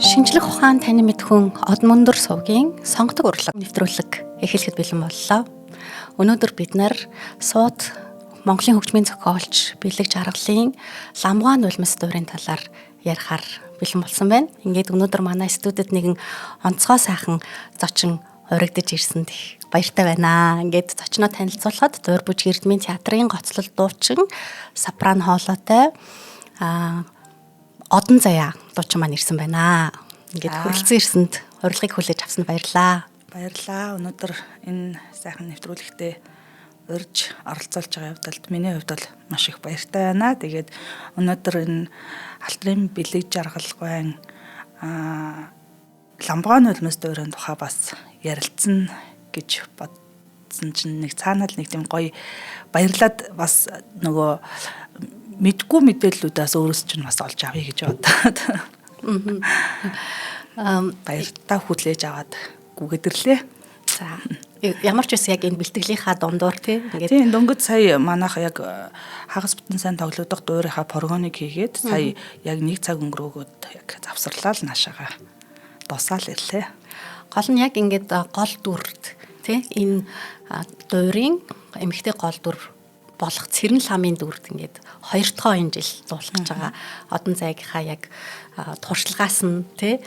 Шинжлэх ухаан таны мэдхүн од мөндөр сувгийн сонгодог урлаг нэвтрүүлэг эхлэхэд бэлэн боллоо. Өнөөдөр бид нар сууд Монголын хөгжмийн зохиолч Бэлэг Жаргалын ламгуан нулимс дуурийн талаар ярихаар бэлэн болсон байна. Ингээд өнөөдөр манай студид нэгэн онцгой сайхан зочин урагдж ирсэнд их баяртай байна. Ингээд зочноо танилцуулахад Дуур Бүжиг Эрдмийн театрын гоцлол дуучин сопрано хоолойтой Одон Заяа дуучин маань ирсэн байна. Ингээд хүрэлцэн ирсэнд урилгыг хүлээж авсанд баярлалаа. Баярлалаа. Өнөөдөр энэ сайхан нэвтрүүлэгтээ урьж оролцуулж байгаа хувьд миний хувьд бол маш их баяртай байна. Тэгээд өнөөдөр энэ Алтрын Бэлэг Жаргалгайн ламгуан нулимс дуурийн тухай бас ярилцсан гэж бодсон чинь нэг цаанал нэг тийм гоё баярлаад бас нөгөө мэдгүй мэдээллүүдээс өөрөөс чинь бас олж авъя гэж бодоод. Баяртай хүлээж аваад гүгэдэрлээ. За ямар ч үс яг энэ бэлтгэлийнхаа дундуур тийм дөнгөж сая манайх яг хагас бүтэн сайн тоглогдох дуурийнхаа прогоныг хийгээд сая яг 1 цаг өнгөрөөгөөд яг завсарлаа л наашаага дусаал ирлээ. Гол нь яг ингээд гол дүрд тийм энэ дуурийн эмэгтэй гол дүр болох Цэрэн ламын дүрд ингээд 2 дахь энэ жил зуулах гэж байгаа. Одон Зайгийнхаа яг туршлагаас нь тий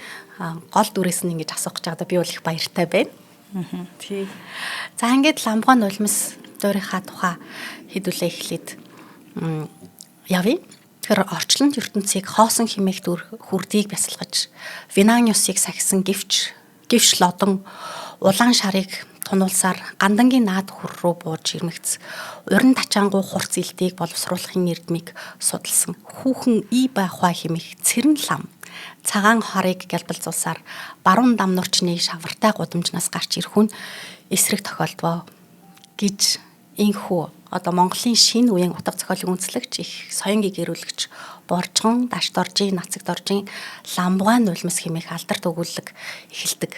гол дүрээс нь ингэж асуух гэж байгаадаа би бол их баяртай байна. Тий. За ингээд ламгуан нулимс дуурийнхаа тухай хэдүүлээ эхлээд явъя. Тэр орчлон ертөнцийг хоосон химээх хүрдийг бясалгаж Винаниусыг сахисан гівч лодон улаан шарыг тунуулсаар гандангийн наад хүр рүү бууж ирмэгц уран тачаангуй хурц илтийг боловсруулахын эрдмийг судалсан хүүхэн ий байхаа химэх Цэрэн лам цагаан харыг гэлбэлзуулсаар баруун дам нурчны шавартай гудамжнаас гарч ирэх нь эсрэг тохиолдвоо гэж инхүү одоо Монголын шинэ үеийн утга зохиолын үндэслэгч их соёнгийн гэрүүлэгч Боржгон Дашдоржийн Нацаг доржийн ламгуан нулимс химээх алдарт өгүүлэг эхэлдэг.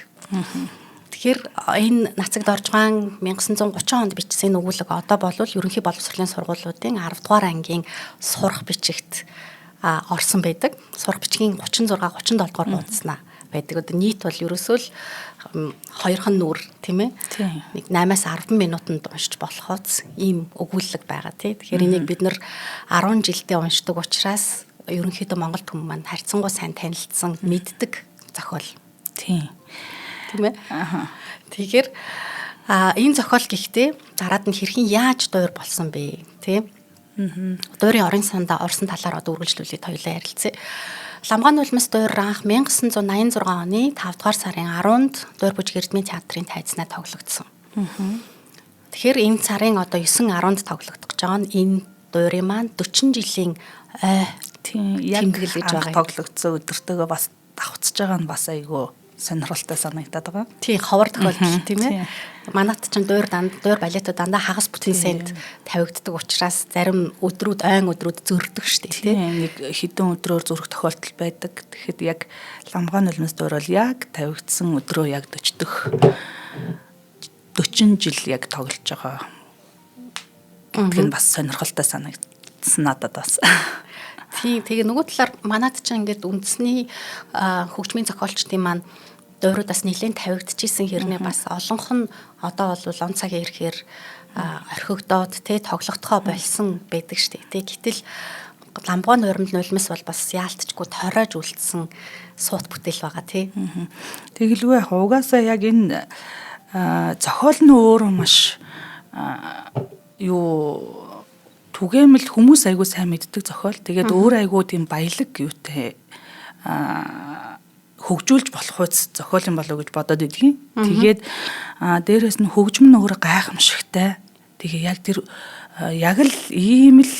Тэгэхээр энэ Нацаг доржгаан 1930 онд бичсэн өгүүлэг одоо бол ерөнхий боловсролын сургуулиудын 10 дугаар ангийн сурах бичигт орсон байдаг. Сурах бичгийн 36 37 дугаар хуудаснаа байдаг. Одоо нийт бол ерөөсөө л 2хан нүр тийм ээ. Нэг 8-аас 10 минутанд уншиж болохоос ийм өгүүлэг байгаа тий. Тэгэхээр энийг бид нар 10 жилдээ уншдаг учраас ерөнхийдөө Монгол түмэн маань харьцангуй сайн танилцсан мэддэг зохиол. Тийм ээ. Тэгэхээр энэ зохиол гэхдээ дараад нь хэрхэн яаж дуур болсон бэ тий. Дуурийн орон сандаа орсон талаар одоо үргэлжлүүлээд хоёулаа ярилцъя. Ламгуан нулимс дуур анх 1986 оны 5 дугаар сарын 10-нд Дуур Бүжиг Эрдмийн театрын тайзнаа тоглогдсон. Тэгэхээр энэ сарын одоо 9-10-нд тоглогдох гэж байгаа нь энэ дуурийн маань 40 жилийн тэмдэглэж байгаа тоглогдсон өдөртөөгөө бас давхцаж байгаа нь бас айгүй сонирхолтой санагдаад байгаа. Тий, ховор тохиолдол тийм ээ. Манайд чинь дуур балетууд дандаа хагас бүтэн сент тавигддаг учраас зарим ойн өдрүүд зөрдөг шүү дээ тий. Нэг хэдэн өдрөөр зүрх тохиолдол байдаг. Тэгэхэд яг ламгуан нулимс дуур бол яг тавигдсан өдрөө яг 40 жил яг тоглож байгаа. Тэр нь бас сонирхолтой санагдсан надад бас. Тий, тэгээ нөгөө талаар манайд чинь ингээд үндэсний хөгжмийн зохиолчдын маань дууруудаас нэлээд тавигдчихсэн хэрнээ бас олонх нь одоо бол он цагийн ирэхээр орхигдоод тий тоглохдохоо болсон байдаг шүү дээ. Гэтэл ламгуан нулимс бол бас яалтчгүй торойж үлдсэн суут бүтээл байгаа тий. Тэгэлгүй яг угаасаа яг энэ зохиол нь өөрөө маш түгээмэл хүмүүс айгуу сайн мэддэг зохиол. Тэгээд өөр айгуу тийм баялаг юутай хөгжүүлж болох үс зохиол юм болов уу гэж бодоод идэгин. Тэгээд дээрэс нь хөгжим нь өөрөө гайхамшигтай. Тэгээ яг тэр яг л ийм л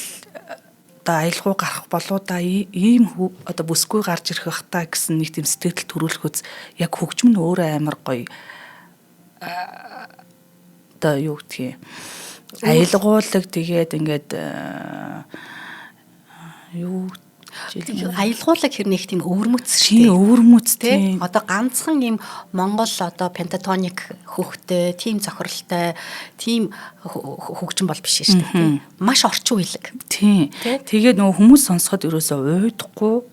одоо аялгау гарах болоо да ийм одоо бүсгүй гарч ирэх бах та гэсэн нэг тийм сэтгэл төрүүлэх үз яг хөгжим нь өөрөө амар гоё одоо юу гэдгийг аялгуулаг тэгээд ингээд юу Аялгуулаг хэрнийх тийм өвөрмөц тий өвөрмөц тий. Одоо ганцхан юм Монгол одоо пентатоник хөвгтэй, тийм цохролтой, тийм хөгжим бол биш шүү дээ тий. Маш орчин үеиг. Тий. Тэгээд нөгөө хүмүүс сонсоход ерөөсөө уйдахгүй.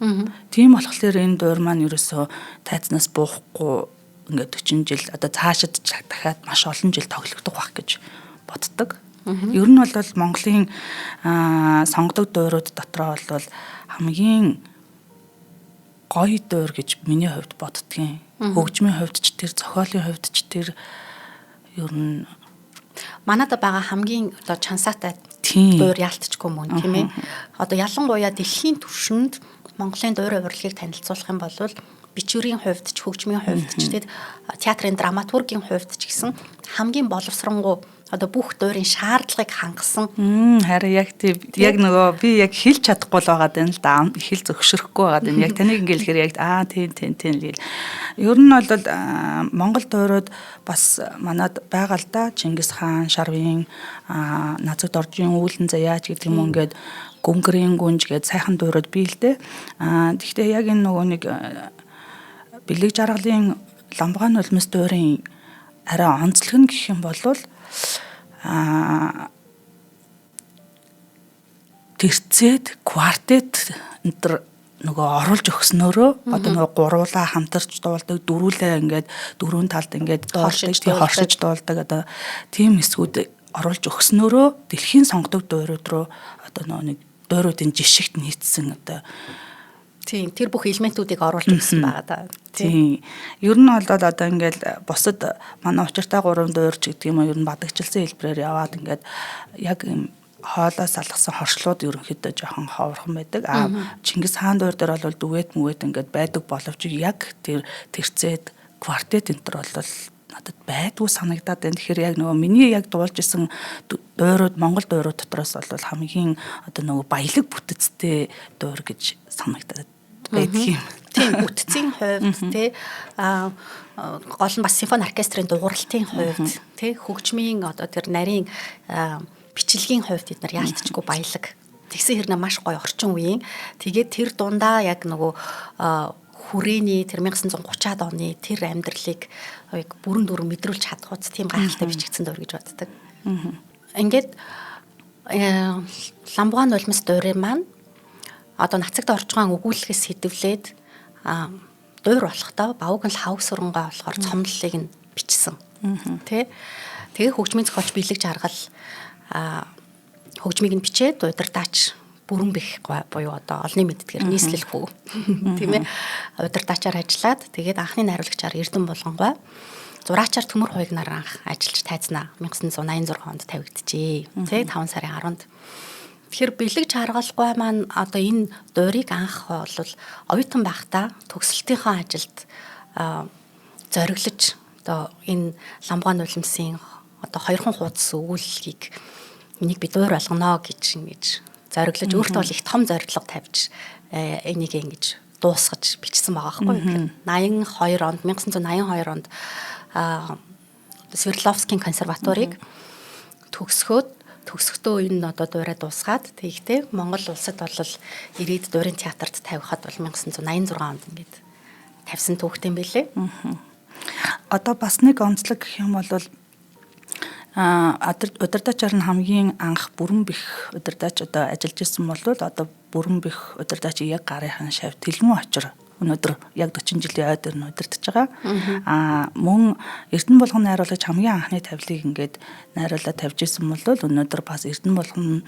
Тийм болохоор энэ дуур маань ерөөсөө тайзнаас буухгүй ингээд 40 жил одоо цаашид дахиад маш олон жил тоглогдох байх гэж боддог. Ер нь бол Монголын сонгодог дуурууд дотроо бол хамгийн гоё дуур гэж миний хувьд боддгийн. Хөгжмийн хувьд ч тэр, зохиолын хувьд ч тэр ер нь манайд байгаа хамгийн одоо чансаатай дуур яалтчгүй мөн тийм ээ. Одоо ялангуяа дэлхийн түвшинд Монголын дуурын урлагийг танилцуулах юм бол бичвэрийн хувьд ч хөгжмийн хувьд ч тэгээд театрын драматургийн хувьд ч гэсэн хамгийн боловсронгуй одоо бүх дуурийн шаардлагыг хангасан. Харин яг тийм яг нөгөө би яг хэлж чадахгүй л байгаа юм л да. Хэл зөвшөөрөхгүй байгаа юм. Яг таныг ингээл хэрэг тийм л. Ер нь бол Монгол дуурууд бас манад байгаа л да. Чингис хаан, Шарвын, Нацагт оржийн үүлэн заяач гэдэг юм ингээд гүнгэрийн гүнж гэдэг сайхан дуурууд бий л дээ. Тэгэхдээ яг энэ нөгөө нэг бэлэг жаргалын ламбгаан нулимс дуурын арай онцлог нь гэх юм бол тэрцээд квартет энэ нөгөө оруулж өгснөөрөө одоо нөгөө гуруулаа хамтарч дуулдаг, дөрүүлээ ингээд дөрвөн талд ингээд хоршиж дуулдаг одоо тийм эсгүүд оруулж өгснөөрөө дэлхийн сонгодог дуурууд руу одоо нөгөө нэг дууруудын жишгт нийцсэн одоо тийм тэр бүх элементүүдийг оруулж өгсөн байгаа да. Тийм. Ер нь бол одоо ингээд бусад манай учиртай 3 дуур ч гэдэг юм уу ер нь бадагчилсан хэлбэрээр яваад ингээд яг хоолоос алгасан хоршлууд ерөнхийдөө жоохон ховорхон байдаг. Чингис хаан дуур дээр бол дүгэт мүгэт ингээд байдаг боловч яг тэр тэрцээд квартет энэ төр бол надад байдгүй санагдаад байна. Тэгэхээр яг нөгөө миний яг дуулж исэн дуурууд Монгол дуурууд дотроос бол хамгийн одоо нөгөө баялаг бүтэцтэй дуур гэж санагдаад байдаг юм. Тийм бүтцийн хувьд тий гол нь бас симфони оркестрийн дууралтын хувьд тий хөгжмийн одоо тэр нарийн бичлэгийн хувьд бид нар яалтчгүй баялаг. Тэгсэн хэрнээ маш гоё орчин үеийн. Тэгээд тэр дундаа яг нөгөө хүрээний тэр 1930-аад оны тэр амьдралыг бүрэн дүрэн мэдрүүлж чадах үс тийм гайхалтай бичигдсэн дуур гэж боддог. Ингээд ламбгаан нулимс дуурын маань одоо Нацагт оржгаан өгүүлэлгээс сэдвлээд дуур болохдоо Бавган хавг сурангаа болохоор цомллыг нь бичсэн. Тэгээ хөгжмийн зохиолч бэлэг жаргал хөгжмийг нь бичээд удирдаач бүрэн бэх буюу одоо олонний мэддгээр нийслэл хүү тийм ээ удирдаачаар ажиллаад тэгээд анхны найруулагчаар Эрдэнэ Булгангой зураачаар Төмөр хуйгнаар анх ажиллаж тайзнаа 1986 онд тавигджээ. Тэг 5 сарын 10-нд. Тэгэхээр бэлэг жаргалгүй маань одоо энэ дуурийг анх бол оюутан байхдаа төгсөлтийнхөө ажилд зориглож одоо энэ ламбгаан нулимсын одоо 2 хуудас өгүүлэлгийг энийг би дуур болгоно гэж ингэж зориглож өөртөө бол их том зорилго тавьж энийг ингэж дуусгаж бичсэн байгаа байхгүй. 82 онд 1982 онд Свердловскийн консерваторийг төгсөхдөө энэ одоо дуурай дуусгаад тэгтээ Монгол улсад бол ирээд дуурин театрт тавихад бол 1986 онд ингээд тавьсан түүхтэй юм билээ. Одоо бас нэг онцлог гэх юм бол удирдаачаар нь хамгийн анх бүрэн бэх удирдаач одоо ажиллаж ирсэн бол одоо бүрэн бэх удирдаач яг гарынхан шав Тэлмүү очир өнөөдөр яг 40 жилийн ой дээр нь удирдах байгаа. Мөн Эрдэнэ Булган найруулагч хамгийн анхны тавилыг ингээд найруулаад тавьж ирсэн бол өнөөдөр бас Эрдэнэ Булган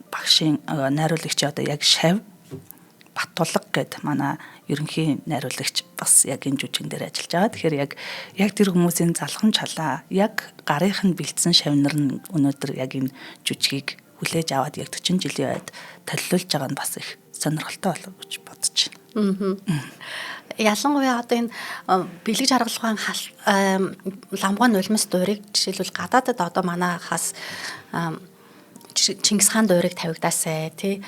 багшийн найруулагч одоо яг шав Баттулга гэд манай ерөнхий найруулагч бас яг энэ жүжигэн дээр ажиллаж байгаа. Тэгэхээр яг тэр хүмүүсийн залхам чалаа яг гарынх нь бэлдсэн шавнар нь өнөөдөр яг энэ жүжигийг хүлээж аваад яг 40 жилийн ойд толиулж байгаа нь бас их сонирхолтой болов гэж бодож байна. Ялангуяа одоо энэ бэлэг жаргалгаан ламбгаан нулимс дуурийг жишээлбэл гадаадад одоо манайхаас Чингис хаан дуурайг тавигдаасай тий.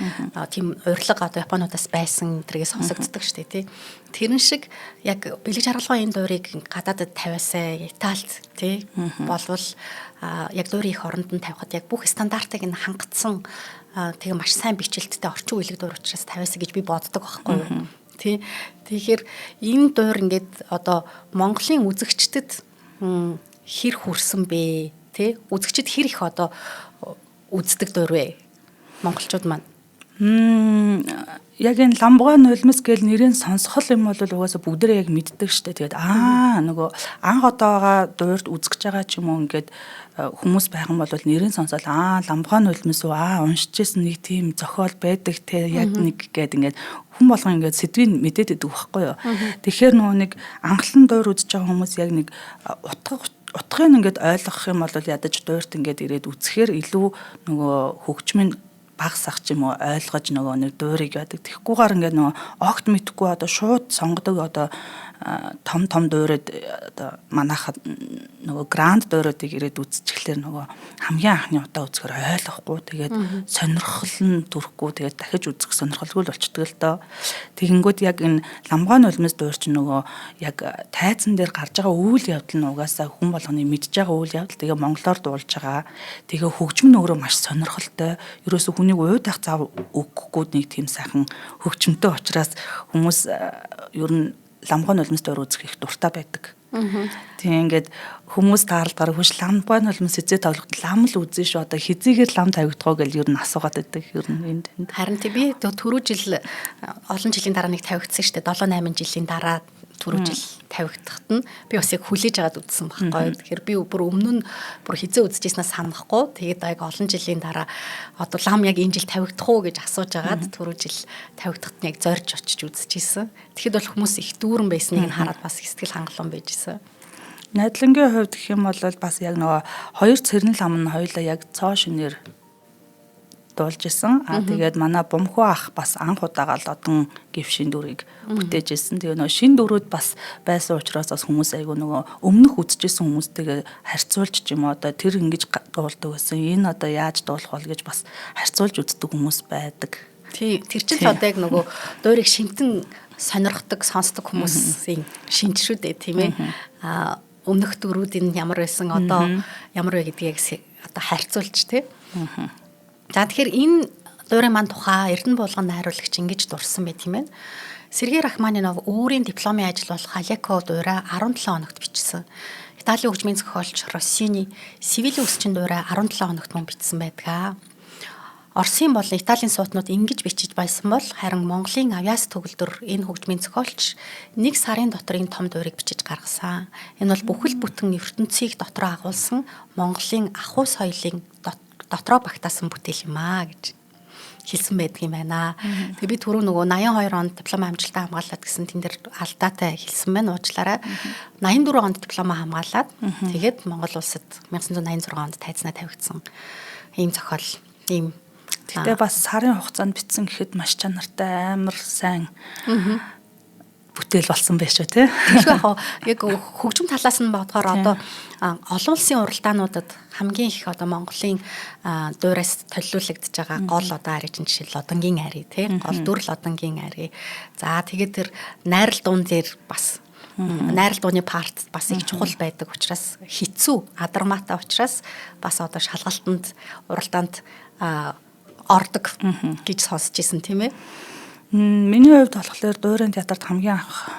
Тийм урилга одоо Японуудаас байсан тэргээ сонсогддог шүү дээ тий. Тэрэн шиг яг бэлэг жаргалгын энэ дуурайг гадаадд тавиасай Италид тий болвол яг дуурай их оронд нь тавихад яг бүх стандартыг нь хангацсан тэгээ маш сайн бичлэлттэй орчин үеийг дуур учраас тавиасаа гэж би боддог байхгүй юу. Тий. Тэгэхээр энэ дуур ингээд одоо Монголын үзэгчдэд хэр хүрсэн бэ? Тий. Үзэгчд хэр их одоо үздэг дуур вэ? Монголчууд маань. Яг энэ ламбгай нулимс гэл нэрийн сонсгол юм бол угаасаа бүгдээрээ яг мэддэг штэ. Тэгээд нөгөө анх одоогоо дуурд үзэж байгаа ч юм уу ингээд хүмүүс байх юм бол нэрийн сонсоод ламбгай нулимс уу уншижсэн нэг тийм зохиол байдаг те яг нэг гээд ингээд хүн болгон ингээд сэдвийг мэдээд идэг байхгүй юу. Тэгэхээр нөгөө нэг анхлан дуур үзэж байгаа хүмүүс яг нэг утгыг ингээд ойлгох юм бол ядаж дуурт ингээд ирээд үзэхээр илүү нөгөө хөгжмийн багсах ч юм уу ойлгож нөгөө нэг дуурийг яадаг. Тэгэхгүйгээр ингээд нөгөө огт мэдхгүй одоо шууд сонгодог одоо том дуурайд одоо манайхад нөгөө гранд дуурайдыг ирээд үзчихлээр нөгөө хамгийн анхны удаа үзэхээр ойлгохгүй тэгээд сонирхол нь төрөхгүй тэгээд дахиж үзэх сонирхолгүй л болчдөг л доо. Тэгэнгүүт яг энэ ламгай нулимс дуур чинь нөгөө яг тайзан дээр гарч байгаа үйл явдал нь угаасаа хүн болгоны мэдж байгаа үйл явдал тэгээ монголоор дуулж байгаа. Тэгээ хөгжим нь өөрөө маш сонирхолтой. Ерөөсө хүнийг уйдах зав өгөхгүй нэг тийм сайхан хөгжмөнтэй учраас хүмүүс ер нь ламгай нулимс дуур үзэх их дуртай байдаг. Тийм ингээд хүмүүс таарлаар хүч ламгай нулимс эзээ тоглоход лам л үзэн шүү. Одоо хизээгээр лам тавигдах уу гэж ер нь асуугаад байдаг. Ер нь энд. Харин тий би түрүү жил олон жилийн дараа нэг тавигдсан шүү дээ. 7-8 жилийн дараа түрүү жил тавигдахад нь би бас яг хүлээж аваад үзсэн байхгүй. Тэгэхээр би бүр өмнө нь бүр хизээ үзчихснээс санахгүй. Тэгээд яг олон жилийн дараа одоо лам яг энэ жил тавигдах уу гэж асууж агаад түрүү жил тавигдахад нь яг зорж очиж үзчихсэн. Тэгэхэд бол хүмүүс их дүүрэн байсныг нь хараад бас сэтгэл хангалуун байжсэн. Найдлагын хувьд гэх юм бол бас яг нөгөө хоёр цэрэн лам нь хоёулаа яг цоо шинээр дуулж исэн. Тэгээд манай Бумхүү ах бас анх удаага л одон гівшин дүрийг бүтээж исэн. Тэгээ нөгөө шин дүрүүд бас байсан учраас бас хүмүүс айгу нөгөө өмнөх үзчихсэн хүмүүстэйгээ харьцуулж ч юм уу одоо тэр ингэж дуулдаг байсан. Энэ одоо яаж дуулах бол гэж бас харьцуулж үздэг хүмүүс байдаг. Тий, тэр чинь одоо яг нөгөө дуурийг шинтэн сонирхдаг, сонсдог хүмүүсийн шинж шүү дээ, тийм ээ. Өмнөх дүрүүд нь ямар байсан, одоо ямар вэ гэдгийг одоо харьцуулж тий. За тэгэхээр энэ дуурийн маань тухай Эрдэнэ булган найруулагч ингэж дурсан байт юм байна. Сергей Рахманинов өөрийн дипломын ажил болох Алеко дуурай 17 хоногт бичсэн. Италийн хөгжмийн зохиолч Россини Севилийн үсчин дуурай 17 хоногт мөн бичсэн байдаг. Оросын болон Италийн суутнууд ингэж бичиж байсан бол харин Монголын авьяас төгөлдөр энэ хөгжмийн зохиолч 1 сарын дотор энэ том дуурийг бичиж гаргасан. Энэ бол бүхэл бүтэн ертөнцийг дотроо агуулсан Монголын ахуй соёлын дотроо багтаасан бүтээл юм аа гэж хэлсэн байдаг юм байна. Тэгээ би түрүү нөгөө 82 онд диплом амжилтаа хамгаалаад гэсэн тэн дээр алдаатай хэлсэн байна уучлаарай. 84 онд дипломоо хамгаалаад тэгээд Монгол улсад 1986 онд тайзнаа тавигдсан ийм зохиол ийм. Тэгтээ бас сарын хугацаанд бичсэн гэхэд маш чанартай амар сайн бүтээл болсон байх шүү тий. Тэгэхээр яг хөгжим талаас нь бодохоор одоо олон улсын уралдаануудад хамгийн их одоо Монголын дуураас төлөвлөгдөж байгаа гол одоо ари чинь жишээл лодонгийн ари тий. Гол дүр лодонгийн ари. За тэгээд тэр найрал дуун дээр бас найрал дууны парт бас их чухал байдаг учраас хэцүү адармаатай учраас бас одоо шалгалтанд уралдаанд ордог гэж сонсч ирсэн тийм ээ. Миний хувьд болохоор дуурайн театрт хамгийн анх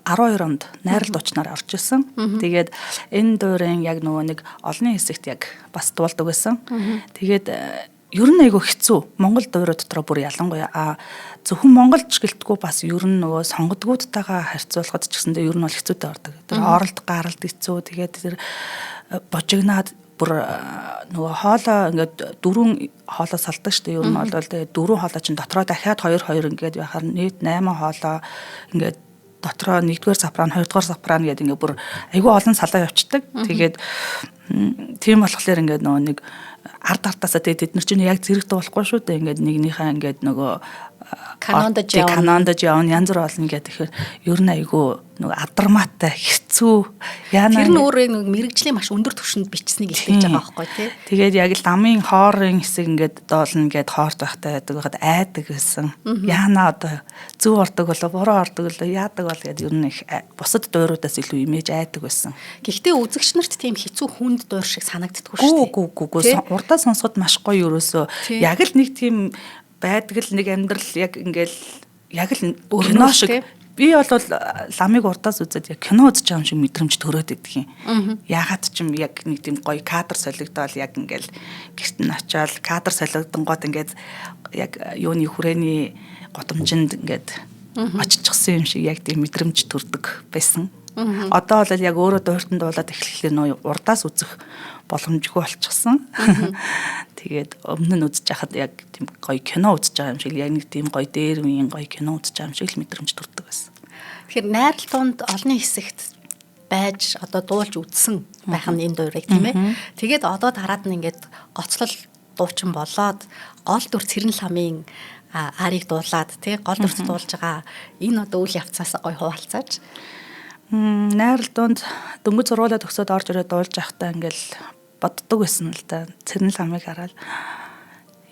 12 онд найрал дуучнаар орж ирсэн. Тэгээд энэ дуурайн яг нөгөө нэг олонний хэсэгт яг бас дуулдаг байсан. Тэгээд ер нь айгүй хэцүү. Монгол дуурай дотроо бүр ялангуяа зөвхөн монголч гэлтгүй бас ер нь нөгөө сонгодгуудтайгаа харьцуулахад ч гэсэндээ ер нь бол хэцүүтэй ордог. Тэр оролт гаралт хэцүү. Тэгээд тэр божигнаад бүр нөгөө хоолоо ингээд 4 хоолоо салдаг шүү дээ. Ер нь бол тэгээд 4 хоолоо чинь дотроо дахиад 2 ингээд байхаар нийт 8 хоолоо ингээд дотроо 1-р сапран 2-р сапран гэдэг ингээд бүр айгүй олон салаа явцдаг. Тэгээд тийм болохоор ингээд нөгөө нэг ард артаасаа тэгээд тэд нар чинь яг зэрэг дуулахгүй шүү дээ. Ингээд нэгнийхээ ингээд нөгөө канондож явна янз бүр болно гэдэг. Тэгэхээр ер нь айгүй нэг адармаатай хэцүү яана. Тэр нь өөрөө нэг мэрэгжлийн маш өндөр түвшинд бичсэнийг илтгэж байгаа байхгүй тий. Тэгээд яг л дамын хоорын хэсэг ингээд доолно гэд хоорт байхтай байдаг байхад айдаг гэсэн. Яана одоо зөв ордог болоо буруу ордог болоо яадаг бол гэдэг ер нь их бусад дууруудаас илүү имиж айдаг байсан. Гэхдээ үзэгч нарт тийм хэцүү хүнд дуур шиг санагддаггүй шүү дээ. Үгүй урдаа сонсоход маш гоё ерөөсөө яг л нэг тийм байдаг л нэг амьдрал яг ингээл яг л кино шиг. Би бол ламыг урдаас үзээд яг кино үзэж байгаа юм шиг мэдрэмж төрөөд идэх юм. Ягаад ч юм яг нэг тийм гоё кадр солигдоод яг ингээл гэрт нь очиод кадр солигдсон гот ингээд яг юуны хүрээний годомжинд ингээд очичихсан юм шиг яг тийм мэдрэмж төрдөг байсан. Одоо бол яг өөрөө дууртанд дуулаад эхлэхлээр нөө урдаас үзэх боломжгүй болчихсон. Тэгээд өмнө нь үзэж байхад яг тийм гоё кино үзэж байгаа юм шиг яг нэг тийм гоё дээр үеийн гоё кино үзэж байгаа юм шиг л мэдрэмж төрдөг байсан. Тэгэхээр найралтуунд олонний хэсэгт байж одоо дуулж үзсэн байх нь энэ дуурайг тийм ээ. Тэгээд одоо дараад нь ингээд гоцлол дуучин болоод гол дүр Цэрэн ламын арийг дуулаад тий гол дүрт дуулж байгаа энэ одоо үйл явцаас гоё хуваалцаач. Найралтуунд дөнгөж сургуулаа төгсөөд орж ирээд дуулж байхдаа ингээл боддог байсан л да. Цэрэн ламыг хараад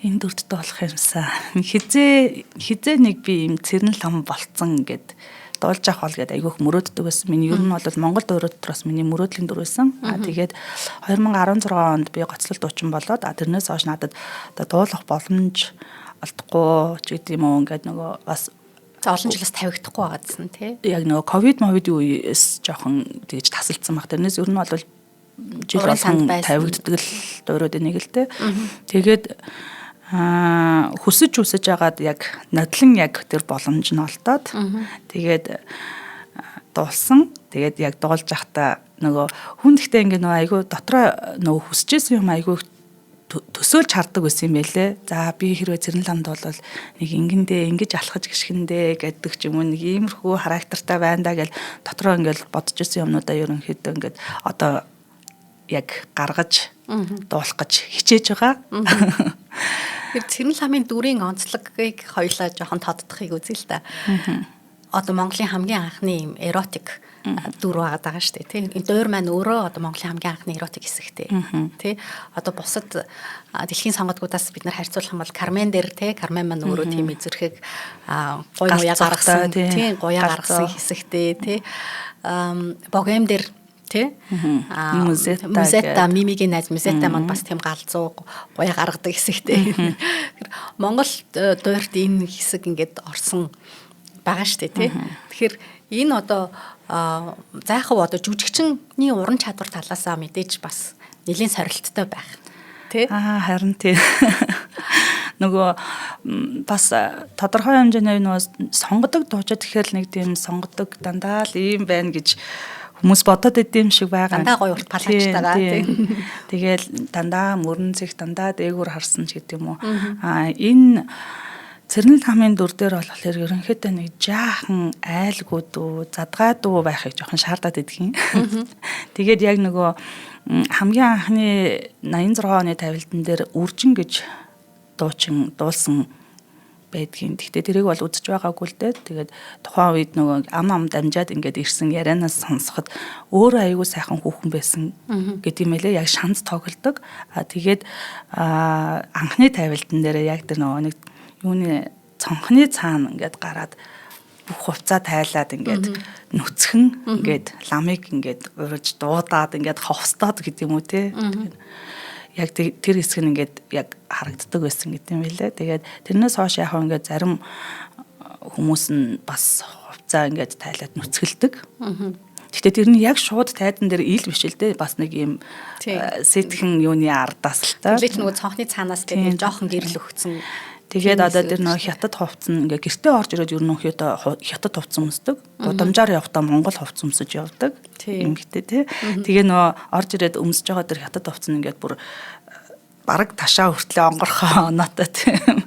энэ дүрт дуулах юмсаа хизээ нэг би юм Цэрэн лам болцсон гэд дуулж авах бол гэд айгүйх мөрөөддөг байсан. Миний ер нь бол Монгол дуурайд дотроос миний мөрөөдлийн дүр байсан. Тэгээд 2016 онд би гоцлол дуучин болоод тэрнээс хойш надад одоо дуулах боломж олдохгүй ч гэдэг юм уу ингээд нөгөө бас олон жилээс тавигдахгүй байгаа гэсэн тий. Яг нөгөө ковид үеэс жоохон тэгж тасалдсан баг. Тэрнээс ер нь бол жил болгон тавигддаг л дуурайд нэг л тий. Тэгээд хүсэж агаад яг надлан яг тэр боломж нь олдоод тэгээд дуулсан. Тэгээд яг дуулж байхдаа нөгөө хүн гэхдээ ингээ нөгөө айгүй дотроо нөгөө хүсэжсэн юм айгүй төсөөлж хардаг байсан юм байлээ. За би хэрвээ Цэрэн ламд бол нэг ингэндээ ингэж алхаж гიშгэндээ гэдэг ч юм уу нэг иймэрхүү характертай байна да гэж дотроо ингээл бодож ирсэн юмнуудаа ерөнхийдөө ингээд одоо яг гаргаж дуулах гэж хичээж байгаа. Тэр Цэрэн ламын дүрийн онцлогийг хоёлаа жоохон тоддохыг үзье л да. Одоо Монголын хамгийн анхны юм эротик дүр байгаа шүү дээ тий. Энэ дуур маань өөрөө одоо Монголын хамгийн анхны эротик хэсэгтэй тий. Одоо бусад дэлхийн сонгодгуудаас бид нар харьцуулах юм бол Кармен дээр тий. Кармен маань өөрөө тийм эзэрхэг гоё гуяа гаргасан тий. Гуяа гаргасан хэсэгтэй тий. Богем дээр тий. Музета мимигийн найз Музета маань бас тийм галзуу гуяа гаргадаг хэсэгтэй. Монгол дуурьт энэ хэсэг ингээд орсон байгаа шүү дээ тий. Тэгэхээр энэ одоо заахав одоо жүжигчний уран чадвар талаасаа мэдээж бас нэлийн сорилттой байх тий. Харин тий. Нөгөө бас тодорхой хэмжээний нөгөө сонгодог дуучид тэгэхээр нэг тийм сонгодог дандаа л ийм байна гэж хүмүүс бодоод идэм шиг байгаа. Дандаа гоё урт палачтайгаа тий. Тэгэл дандаа мөрөн цэг дандаа дээгүүр харсан ч гэдэг юм уу. Энэ Цэрэн ламын дүр дээр болохоор ерөнхийдөө нэг жаахан айлгуу дүү, задгай дүү байхыг жоохон шаардаад идэх юм. Тэгээд яг нөгөө хамгийн анхны 86 оны тавилтан дээр үржин гэж дуулсан байдгийн. Гэхдээ тэрийг бол үзэж байгаагүй л дээ. Тэгээд тухайн үед нөгөө ам дамжаад ингээд ирсэн ярианаас сонсоход өөрөө аягүй сайхан хүүхэн байсан гэдэг юм элэ. Яг шанц тоглодог. Тэгээд анхны тавилтан дээр яг тэр нөгөө нэг юуны цонхны цаана ингээд гараад бүх хувцаа тайлаад ингээд нүцгэн ингээд ламыг ингээд урьж дуудаад ингээд ховстоод гэдэг юм уу те. Яг тэр хэсэг нь ингээд яг харагддаг байсан гэдэг юм билээ. Тэгээд тэрнээс хойш яг ингээд зарим хүмүүс нь бас хувцаа ингээд тайлаад нүцгэлдэг. Гэхдээ тэр нь яг шууд тайдан дээр ил биш л дээ. Бас нэг юм сэтгэн юуны ардаас л та. Тэглэж нөгөө цонхны цаанаас тэгээд жоохон гэрэл өгцөн. Тэгээд одоо тэр нөө хятад хувцсан ингээ гэртээ орж ирээд ер нь хятад хувцсан өмсдөг. Гудамжаар явахдаа Монгол хувцсан өмсөж явдаг. Эмэгтэй тий. Тэгээ нөө орж ирээд өмсөж байгаа тэр хятад хувцсан ингээд бүр бараг ташаа хүртлээ онгорхоо оноотой тийм.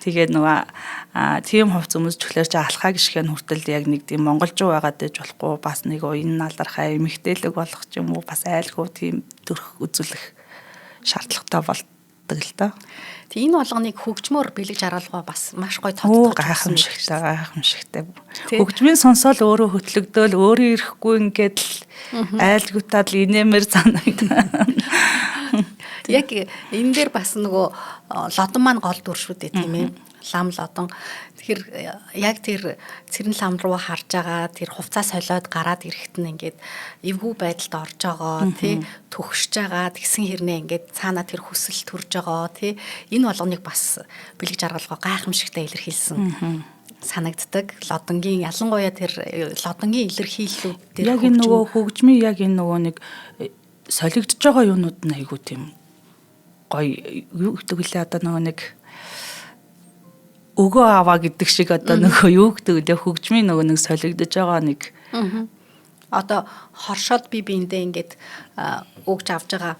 Тэгээд нөгөө тийм хувц өмсөж өглөөр чи алхаа гიშгэн хүртэл яг нэг тийм монголжуу байгаад ээж болохгүй бас нэг энэ налархаа эмэгтэйлэг болох ч юм уу бас айлгүй тийм төрх үзүүлэх шаардлагатай бол харагддаг л да. Тэг энэ болгоныг хөгжмөөр бэлэг жаргалгаа бас маш гоё Оо тодтолгож гайхамшигтай. Хөгжмийн сонсоол өөрөө хөтлөгдөөл өөрөө ирэхгүй ингээд л айлгуутаад л инээмэр санагдана. Яг энэ дээр бас нөгөө лодон маань гол дүр шүү дээ тийм ээ. Лам лодон. Тэгэхээр яг тэр цэрэн лам руу харж байгаа тэр хувцас солиод гараад ирэхэд нь ингээд эвгүй байдалд орж байгаа тий төгсөж байгаа тэгсэн хэрнээ ингээд цаанаа тэр хүсэл төрж байгаа тий энэ болгоныг бас бэлэг жаргалгаа гайхамшигтай илэрхийлсэн санагддаг. Лодонгийн ялангуяа тэр лодонгийн илэрхийллүүд дээр яг энэ нөгөө хөгжмийн яг энэ нөгөө нэг солигдож байгаа юмнууд нь айгуу тийм гоё юу гэдэг лээ одоо нөгөө нэг өгөө аваа гэдэг шиг одоо нөгөө юу гэдэг лээ хөгжмийн нөгөө нэг солигдож байгаа нэг одоо хоршоод би биэндээ ингээд өгж авж байгаа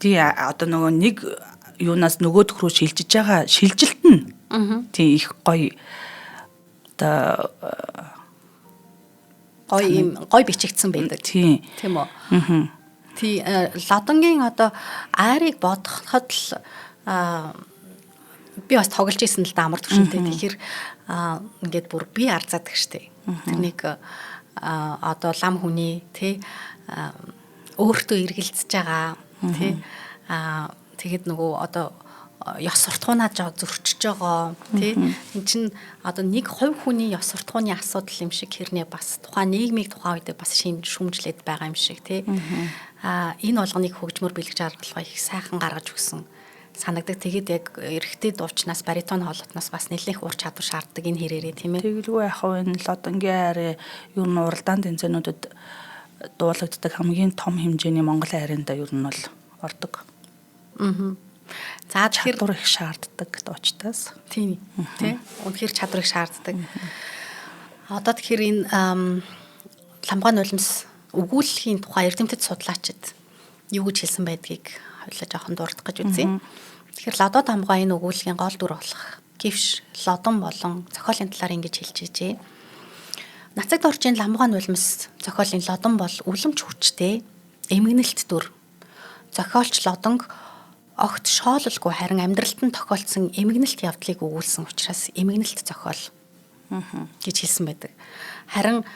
тий одоо нөгөө нэг юунаас нөгөөх рүү шилжиж байгаа шилжилт нь тий их гоё одоо гоё бичигдсэн байдаг тийм үү тий лодонгийн одоо айрыг бодоход л би бас тоглож исэн л да амар төвшөнтэй. Тэгэхээр ингээд бүр би арзаадаг штеп. Тэрнийг одоо лам хүний тий өөртөө эргэлзэж байгаа тий тэгэд нөгөө одоо ёс суртахуунаа зөрчиж байгаа тий эн чин одоо нэг хувь хүний ёс суртахууны асуудал юм шиг хэрнээ бас тухайн нийгмийг тухайн үедээ бас шүүмжлээд байгаа юм шиг тий энэ болгоныг хөгжмөр бэлгэж аргалгаа их сайхан гаргаж өгсөн санагдаг. Тэгээд яг эрэгтэй дуучнаас баритон хоолотноос бас нэлээх ур чадвар шаарддаг энэ хэрээрээ тийм ээ. Тэгэлгүй яг хав энэ лодонгийн арай ер нь уралдаан тэнцэнүүдэд дуулагддаг хамгийн том хэмжээний Монголын арайнда ер нь бол ордог. За тэгэхээр чадвар их шаарддаг дуучтаас. Тийм тий. Үнэхээр чадвар их шаарддаг. Одоо тэгэхээр энэ ламгаан нулимс өгүүллийн тухай эрдэмтэд судлаачид юу гэж хэлсэн байдгийг хойлоо жоохон дурдах гэж үзье. Тэгэхээр лодо тамгаа энэ өгүүлгийн гол дүр болох гівш лодон болон зохиолын талаар ингэж хэлж ижээ. Нацагт орчин ламгаан нулимс зохиолын лодон бол үлэмж хүчтэй эмгэнэлт дүр. Зохиолч лодонг огт шоололгүй харин амьдралд нь тохиолдсон эмгэнэлт явдлыг өгүүлсэн учраас эмгэнэлт зохиол гэж хэлсэн байдаг. Харин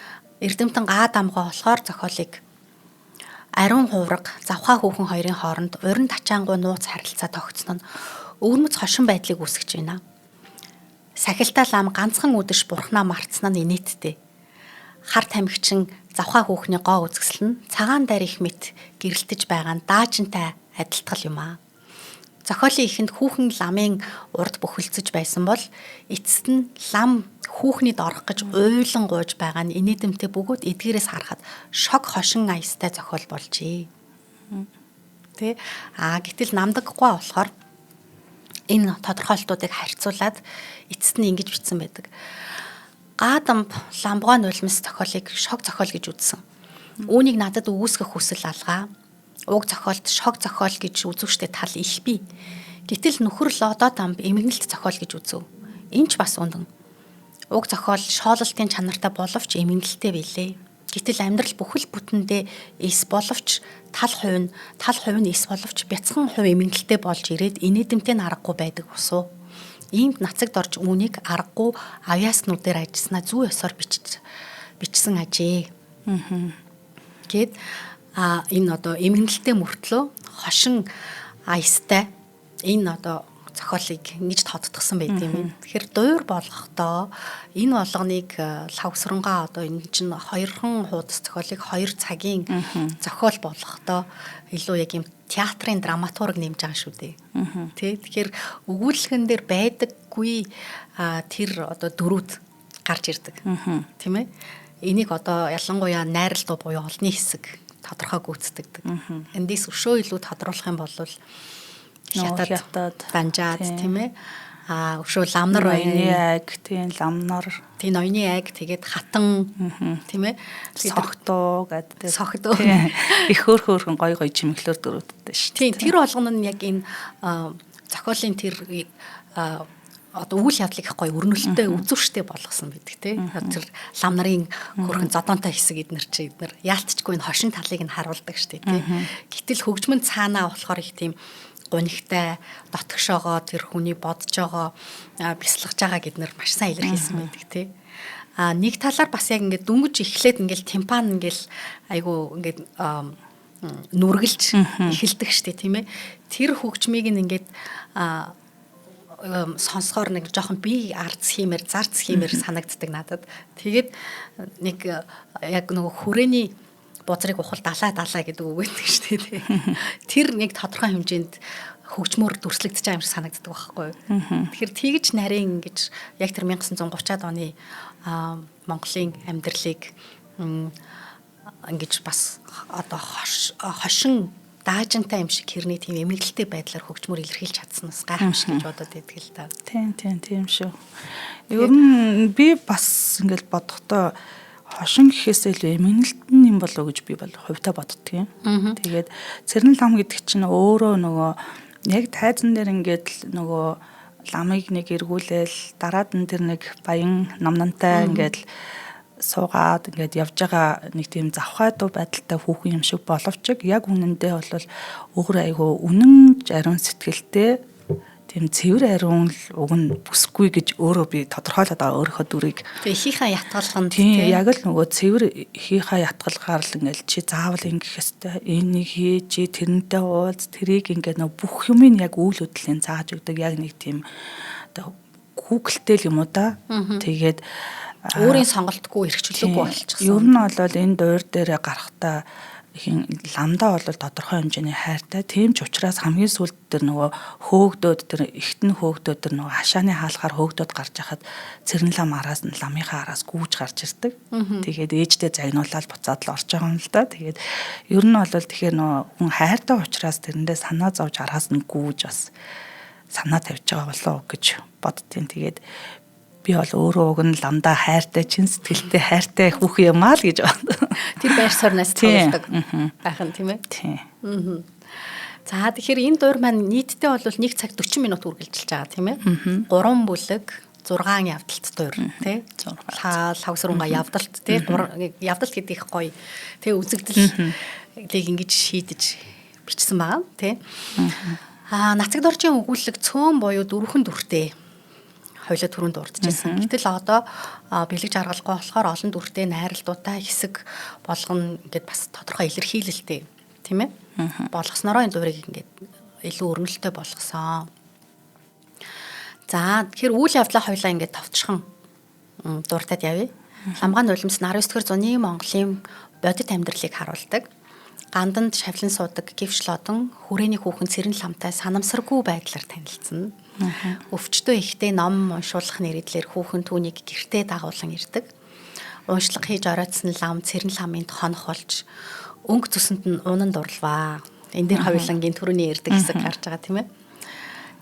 эрдэмтэн гаа дамгаа болохоор зохиолыг ариун хувраг, завхаа хүүхэн хоёрын хооронд урин тачаангуй нууц харилцаа тогтсон нь өвөрмөц хошин байдлыг үүсгэж байна. Сахилтаа лам ганцхан үдэш бурхнаа мартсан нь инээдтэй. Хар тамхичин завхаа хүүхний гоо үзэсгэлэн цагаан дайр их мэт гэрэлтэж байгаа нь даажинтай адилтгал юм аа. Зохиолын ихэнд хүүхэн ламын урд бөхөлцөж байсан бол эцэст нь лам хүүхнийд орох гэж уйлан гууж байгаа нь инээдэмтэй бөгөөд эдгээрээс харахад шог хошин аястай зохиол болжээ. Тэ гэтэл намдаггүй болохоор энэ тодорхойлтуудыг харьцуулаад эцэст нь ингэж бичсэн байдаг. Гадамп ламбгаан нулимс зохиолыг шог зохиол гэж үзсэн. Үүнийг надад өгөөсгөх хүсэл алгаа. Уг зохиолд шог зохиол гэж үзүүштэй тал их бий. Гэтэл нөхөр лодо дамп эмгэнэлт зохиол гэж үзв. Энэ ч бас үнэн. Уг зохиол шоололтын чанартай боловч эмгэнэлтэй билээ. Гэтэл амьдрал бүхэл бүтэндээ эс боловч тал хувь нь эс боловч бяцхан хувь эмгэнэлтэй болж ирээд инээдэмтэй аргагүй байдаг усуу. Иймд нацагт орж үүнийг аргагүй авьяаснуудаар ажилласнаа зүү ёсоор бичсэн ажээ. Гэт энэ одоо эмгэнэлтэй мөртлөө хошин аястай энэ одоо зохиолыг ингэж тодтгсон байт юм. Тэгэхээр дуур болгохдоо энэ болгоныг лавсрангаа одоо энэ чинь хоёрхан хуудас зохиолыг 2 цагийн зохиол болгохдоо илүү яг юм театрын драматург нэмж байгаа шүү дээ. Тэ тэгэхээр өгүүлэлгэн дээр байдаггүй тэр одоо дөрүүд гарч ирдэг. Тийм ээ. Энийг одоо ялангуяа найрал дуу буюу олны хэсэг тодорхой гүйцэтгэдэг. Эндээс өшөө илүү тодруулах юм бол хятад данжаад тийм ээ өшөө ламнар ноёны айг тийм ламнар тийм ноёны айг тэгээд хатан тийм ээ согтуу гэдэг согтуу их хөөрхөн гой чимэглэр дөрөвддөг шүү. Тийм тэр болгоно нь яг энэ зохиолын тэр одоо үйл явдлыг их гоё өрнөлттэй үзүүштэй болгосон байдаг тийм. Тэр лам нарын хөрхөн зодонтой хэсэг эднэр яалтчгүй энэ хошин талыг нь харуулдаг шүү дээ тийм. Гэтэл хөгжмөн цаанаа болохоор их тийм гунигтай дотгошоогоо тэр хүний бодож байгаа бясалгаж байгаа гэднэр маш сайн илэрхийлсэн байдаг тийм. Нэг талаар бас яг ингээд дүнгиж эхлээд ингээд тимпан ингээд айгу ингээд нүргэлж эхэлдэг штэ тийм ээ. Тэр хөгжмийг ингээд сонсохоор нэг жоохон бие арц хиймэр зарц хиймэр санагддаг надад. Тэгээд нэг яг нөгөө хүрээний бузрыг ухал далаа гэдэг үг байдаг шүү дээ. Тэр нэг тодорхой хэмжээнд хөгжмөр дүрслэгдэж байгаа юм шиг санагддаг байхгүй юу. Тэгэхээр тэгж нарийн ингэж яг тэр 1930-аад оны Монголын амьдралыг ингэж бас одоо хошин даажинтай юм шиг хэрний тийм эмэглэлтэй байдлаар хөгжмөр илэрхийлж чадсанаас гайхамшиг гэж бодоод байдаг л да. Тийм шүү. Ер нь би бас ингэж бодохдоо хошин гэхээсээ илүү эмгэнэлтэн юм болоо гэж би бол хувьдаа боддгийн. Тэгээд цэрэн лам гэдэг чинь өөрөө нөгөө яг тайзан дээр ингээд нөгөө ламыг нэг эргүүлээл дараад нь тэр нэг баян номнонтой ингээд суугаад ингээд явж байгаа нэг тийм завхай дуу байдалтай хүүхэн юм шиг боловч яг үнэндээ бол өөр айгу үнэн ариун сэтгэлтэй тийм цэвэр ариун уг нь бүсгүй гэж өөрөө би тодорхойлоод байгаа өөрийнхөө дүрийг. Тэгээ ихийнхаа ятгалганд тийм яг л нөгөө цэвэр ихийнхаа ятгалгаар л ингээд чи заавал ингэх ёстой энийг хий чи тэрнтэй уулз тэрийг ингээд нөгөө бүх юмыг яг үйл хөдлөлийн зааж өгдөг яг нэг тийм одоо Google-тэй юм уу да. Тэгээд өөрийн сонголтгүй эрхчлөлгүй болчихсон. Ер нь бол энэ дуур дээрээ гарахтаа ламдаа бол тодорхой хэмжээний хайртай. Тийм ч учраас хамгийн сүүлд тэр нөгөө хөөгдөөд тэр ихтэн хөөгдөөд тэр нөгөө хашааны хаалгаар хөөгдөөд гарч яхад цэрэн лам араас нь ламынхаа араас гүүж гарч ирдэг. Тэгээд ээждээ загнуулаад буцаад л орж байгаа юм л да. Тэгээд ер нь бол тэгэхээр нөгөө хүн хайртай учраас тэрэндээ санаа зовж араас нь гүүж бас санаа тавьж байгаа болоо гэж боддtiin. Тэгээд би бол өөрөө уг нь ламдаа хайртай, чин сэтгэлтэй хайртай хүүхэн юм аа л гэж байна. Тэр байр сууриас тоглодог байхын тийм ээ. Тийм. За тэгэхээр энэ дуур маань нийтдээ бол 1 цаг 40 минут үргэлжилж байгаа тийм ээ. 3 бүлэг 6 явдалт дуур тий. Лавсрунга явдалт тий. Явдалт гэдэг их гоё. Тэг үзэгдэлийг ингэж шийдэж бичсэн байгаа тий. Нацаг доржийн өгүүлэг цөөн буюу дөрвөн дүртэй хоёлоо түрүүнд дурдчихсан. Гэтэл одоо бэлэг жаргалгүй болохоор олон дүртэй найралтуудаа хэсэг болгоно ингээд бас тодорхой илэрхийлэлтэй тийм ээ. Болгоснороо энэ дуурийг ингээд илүү өрнөлттэй болгосон. За тэгэхээр үйл явдлаа хоёлаа ингээд товчхон дуртад явъя. Ламгаан нулимс 19-р зууны Монголын бодит амьдралыг харуулдаг. Ганданд шавлан суудаг гівшл одон хүрээний хүүхэн цэрэн ламтай санамсаргүй байдлаар танилцсан. Өвчтөө ихтэй ном уншуулах нэрээр хүүхэн түүнийг гэртээ дагуулan ирдэг. Уншлаг хийж оройтсан лам цэрэн ламынд хонох болж өнгө зүсэнд нь унан дурлваа. Энэ дэр хоёулангийн төрөний ирдэг хэсэг гарч байгаа тийм ээ.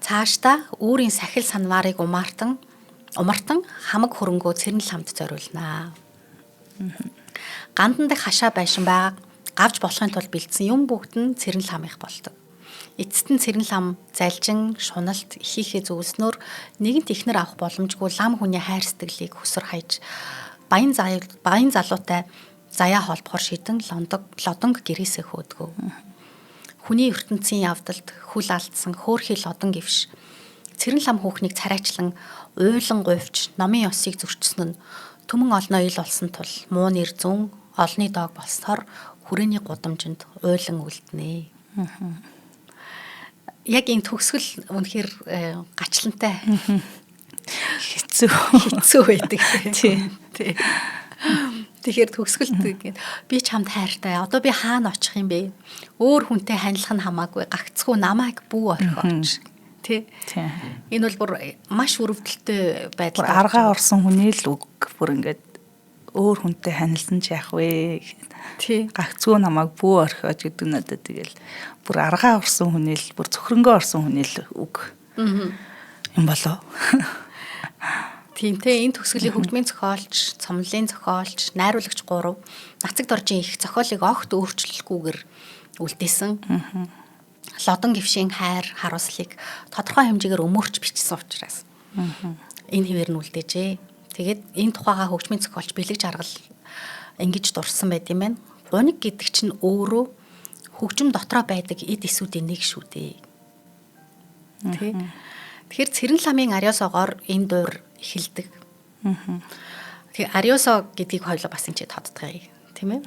Цаашдаа өөрийн сахил санварыг умартан хамаг хөрөнгөө цэрэн ламд зориулнаа. Гандан дэх хашаа байшин байгаа гавж болохын тулд бэлдсэн юм бүгд нь цэрэн ламынх болдог. Эцэст нь цэрэн лам залжин шуналт ихийнхээ зөвснөөр нэгэнт ихнэр авах боломжгүй лам хүний хайр сэтгэлийг хөсөр хайж баян залуутай заяа холбохоор шидэн лодонг гэрээсээ хөөдгөө. Хүний ертөнцийн явдалд хүл алдсан хөөрхий лодон гівш цэрэн лам хүүхнийг царайчлан уйлан гуйвч номын ёсыг зөрчсөн нь түмэн олноо ил болсон тул муу нэр зүүн олны дог болсоор хүрээний гудамжинд уйлан үлднэ. Яг энэ төгсгөл үнэхээр гачлантай хэцүү байдаг тийм. Тэгэхээр төгсгөлт би чамд хайртай. Одоо би хаана очих юм бэ? Өөр хүнтэй хандлах нь хамаагүй гагцгүй намайг бүү орхиоч. Тэ. Энэ бол бүр маш өрөвдөлтөй байдал. Аргаа орсон хүний л үг бүр ингээд өөр хүнтэй ханилсан ч яах вэ? Тий. Гагцгүй намайг бүү орхиоч гэдэг надад тэгэл бүр аргаа орсон хүний л бүр цөхрөнгөө орсон хүний л үг. Юм болоо. Тиймтэй энэ төгсгөлийн хөгжмийн зохиолч, цомлын зохиолч, найруулагч 3 нацаг доржийн их зохиолыг огт өөрчлөлгүйгээр үлдээсэн. Лодон гівшийн хайр харуулслыг тодорхой хэмжээгээр өмөрч бичсэн учраас Энэ хэвээр нь үлдээжээ. Тэгээд энэ тухайга хөгжмийн зохиолч Бэлэг Жаргал ингэж дурсан байт юм байна. Гуниг гэдэг чинь өөрөө хөгжим дотроо байдаг эд эсүүдийн нэг шүү дээ. Тэ. Тэгэхээр Цэрэн ламын ариосоогоор энэ дуур эхэлдэг. Тэгээ ариосо гэдгийг хоёулаа бас энэ ч тодтгоё, тийм ээ.